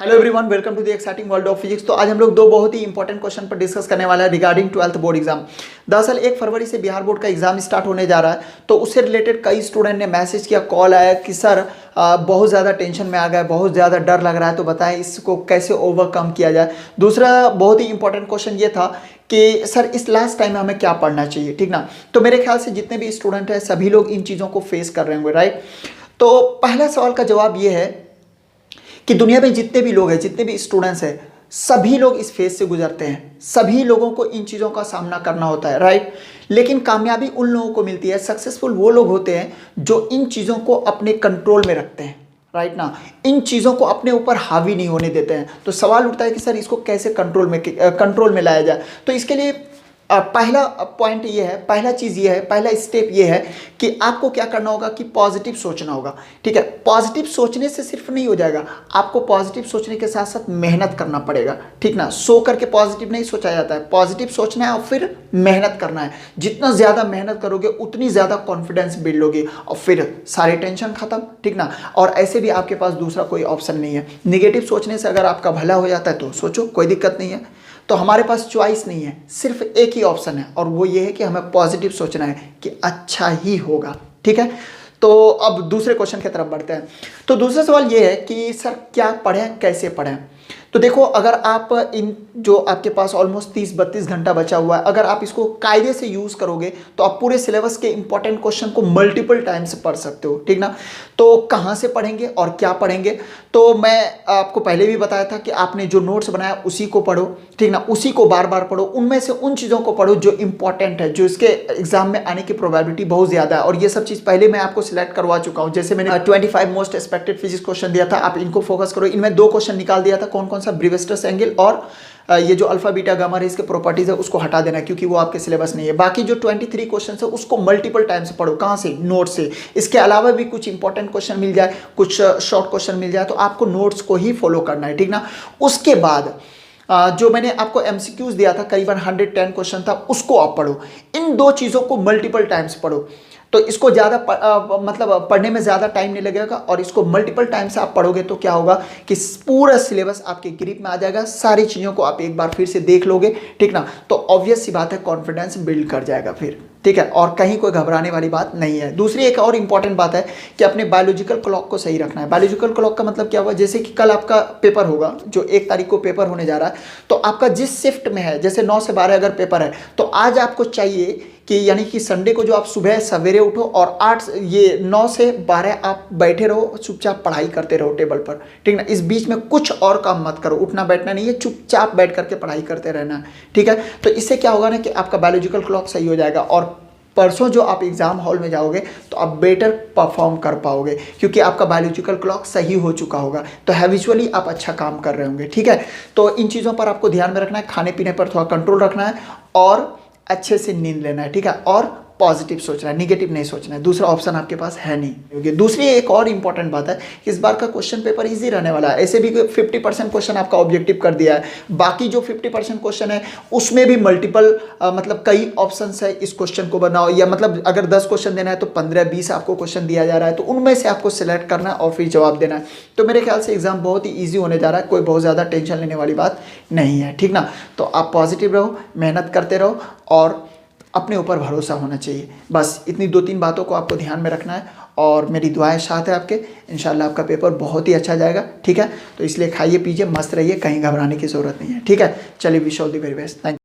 Hello everyone, welcome to the exciting world of physics. तो आज हम लोग दो बहुत ही इंपॉर्टेंट क्वेश्चन पर डिस्कस करने वाला है रिगार्डिंग 12th बोर्ड एग्जाम। दरअसल 1 फरवरी से बिहार बोर्ड का एग्जाम स्टार्ट होने जा रहा है, तो उससे रिलेटेड कई स्टूडेंट ने मैसेज किया, कॉल आया कि सर बहुत ज़्यादा टेंशन में आ गया, बहुत ज़्यादा डर लग रहा है, तो बताएं इसको कैसे ओवरकम किया जाए। दूसरा बहुत ही इंपॉर्टेंट क्वेश्चन ये था कि सर इस लास्ट टाइम में हमें क्या पढ़ना चाहिए, ठीक ना। तो मेरे ख्याल से जितने भी स्टूडेंट हैं सभी लोग इन चीज़ों को फेस कर रहे होंगे, राइट। तो पहला सवाल का जवाब ये है कि दुनिया में जितने भी लोग हैं, जितने भी स्टूडेंट्स हैं, सभी लोग इस फेज से गुजरते हैं, सभी लोगों को इन चीज़ों का सामना करना होता है, राइट। लेकिन कामयाबी उन लोगों को मिलती है, सक्सेसफुल वो लोग होते हैं जो इन चीज़ों को अपने कंट्रोल में रखते हैं, राइट ना। इन चीज़ों को अपने ऊपर हावी नहीं होने देते हैं। तो सवाल उठता है कि सर इसको कैसे कंट्रोल में लाया जाए। तो इसके लिए पहला पॉइंट ये है, पहला चीज़ ये है, पहला स्टेप ये है कि आपको क्या करना होगा कि पॉजिटिव सोचना होगा, ठीक है। पॉजिटिव सोचने से सिर्फ नहीं हो जाएगा, आपको पॉजिटिव सोचने के साथ साथ मेहनत करना पड़ेगा, ठीक ना। सो करके पॉजिटिव नहीं सोचा जाता है, पॉजिटिव सोचना है और फिर मेहनत करना है। जितना ज़्यादा मेहनत करोगे उतनी ज़्यादा कॉन्फिडेंस बिल्ड होगी और फिर सारी टेंशन खत्म, ठीक ना। और ऐसे भी आपके पास दूसरा कोई ऑप्शन नहीं है। निगेटिव सोचने से अगर आपका भला हो जाता है तो सोचो, कोई दिक्कत नहीं है। तो हमारे पास चॉइस नहीं है, सिर्फ एक ही ऑप्शन है और वो ये है कि हमें पॉजिटिव सोचना है कि अच्छा ही होगा, ठीक है। तो अब दूसरे क्वेश्चन की तरफ बढ़ते हैं। तो दूसरा सवाल ये है कि सर क्या पढ़ें, कैसे पढ़ें। तो देखो, अगर आप इन जो आपके पास ऑलमोस्ट 30-32 घंटा बचा हुआ है, अगर आप इसको कायदे से यूज़ करोगे तो आप पूरे सिलेबस के इंपॉर्टेंट क्वेश्चन को मल्टीपल टाइम्स पढ़ सकते हो, ठीक ना। तो कहाँ से पढ़ेंगे और क्या पढ़ेंगे, तो मैं आपको पहले भी बताया था कि आपने जो नोट्स बनाया उसी को पढ़ो, ठीक ना। उसी को बार बार पढ़ो, उनमें से उन चीज़ों को पढ़ो जो इंपॉर्टेंट है, जो इसके एग्जाम में आने की प्रोबेबिलिटी बहुत ज़्यादा है। और ये सब चीज़ पहले मैं आपको सिलेक्ट करवा चुका हूँ। जैसे मैंने 25 मोस्ट एक्सपेक्टेड फिजिक्स क्वेश्चन दिया था, आप इनको फोकस करो। इनमें 2 क्वेश्चन निकाल दिया था, कौन कौन सा, ब्रीवेस्टर्स एंगल और ये जो अल्फा बीटा गामा रे इसके प्रॉपर्टीज है उसको हटा देना, क्योंकि वो आपके सिलेबस नहीं है। बाकी जो 23 क्वेश्चन है उसको मल्टीपल टाइम से पढ़ो। कहाँ से? नोट से। इसके अलावा भी कुछ इंपॉर्टेंट क्वेश्चन मिल जाए, कुछ शॉर्ट क्वेश्चन मिल जाए, तो आपको नोट्स को ही फॉलो करना है, ठीक ना। उसके बाद जो मैंने आपको एमसीक्यूज दिया था, करीबन 110 क्वेश्चन था, उसको आप पढ़ो। इन 2 चीज़ों को मल्टीपल टाइम्स पढ़ो, तो इसको ज़्यादा मतलब पढ़ने में ज़्यादा टाइम नहीं लगेगा। और इसको मल्टीपल टाइम से आप पढ़ोगे तो क्या होगा कि पूरा सिलेबस आपके ग्रिप में आ जाएगा, सारी चीज़ों को आप एक बार फिर से देख लोगे, ठीक ना। तो ऑब्वियस सी बात है, कॉन्फिडेंस बिल्ड कर जाएगा फिर, ठीक है। और कहीं कोई घबराने वाली बात नहीं है। दूसरी एक और इंपॉर्टेंट बात है कि अपने बायोलॉजिकल क्लॉक को सही रखना है। बायोलॉजिकल क्लॉक का मतलब क्या हुआ, जैसे कि कल आपका पेपर होगा, जो 1 तारीख को पेपर होने जा रहा है, तो आपका जिस शिफ्ट में है, जैसे 9 से 12 अगर पेपर है, तो आज आपको चाहिए कि यानी कि संडे को जो आप सुबह सवेरे उठो और 9 से 12 आप बैठे रहो, चुपचाप पढ़ाई करते रहो टेबल पर, ठीक ना। इस बीच में कुछ और काम मत करो, उठना बैठना नहीं है, चुपचाप बैठ करके पढ़ाई करते रहना है, ठीक है। तो इससे क्या होगा ना कि आपका बायोलॉजिकल क्लॉक सही हो जाएगा और परसों जो आप एग्जाम हॉल में जाओगे तो आप बेटर परफॉर्म कर पाओगे, क्योंकि आपका बायोलॉजिकल क्लॉक सही हो चुका होगा। तो हैबिचुअली आप अच्छा काम कर रहे होंगे, ठीक है। तो इन चीज़ों पर आपको ध्यान में रखना है, खाने पीने पर थोड़ा कंट्रोल रखना है और अच्छे से नींद लेना है, ठीक है। और पॉजिटिव सोचना है, निगेटिव नहीं सोचना है। दूसरा ऑप्शन आपके पास है नहीं। दूसरी एक और इंपॉर्टेंट बात है, इस बार का क्वेश्चन पेपर इजी रहने वाला है। ऐसे भी 50% क्वेश्चन आपका ऑब्जेक्टिव कर दिया है, बाकी जो 50% क्वेश्चन है उसमें भी मल्टीपल मतलब कई ऑप्शंस है, इस क्वेश्चन को बनाओ। या मतलब अगर 10 क्वेश्चन देना है तो 15-20 आपको क्वेश्चन दिया जा रहा है, तो उनमें से आपको सिलेक्ट करना है और फिर जवाब देना है। तो मेरे ख्याल से एग्जाम बहुत ही ईजी होने जा रहा है, कोई बहुत ज़्यादा टेंशन लेने वाली बात नहीं है, ठीक ना। तो आप पॉजिटिव रहो, मेहनत करते रहो और अपने ऊपर भरोसा होना चाहिए। बस इतनी 2-3 बातों को आपको ध्यान में रखना है और मेरी दुआएं साथ है आपके। इंशाल्लाह आपका पेपर बहुत ही अच्छा जाएगा, ठीक है। तो इसलिए खाइए पीजिए, मस्त रहिए, कहीं घबराने की ज़रूरत नहीं है, ठीक है। चलिए, wish all the very best, thank you.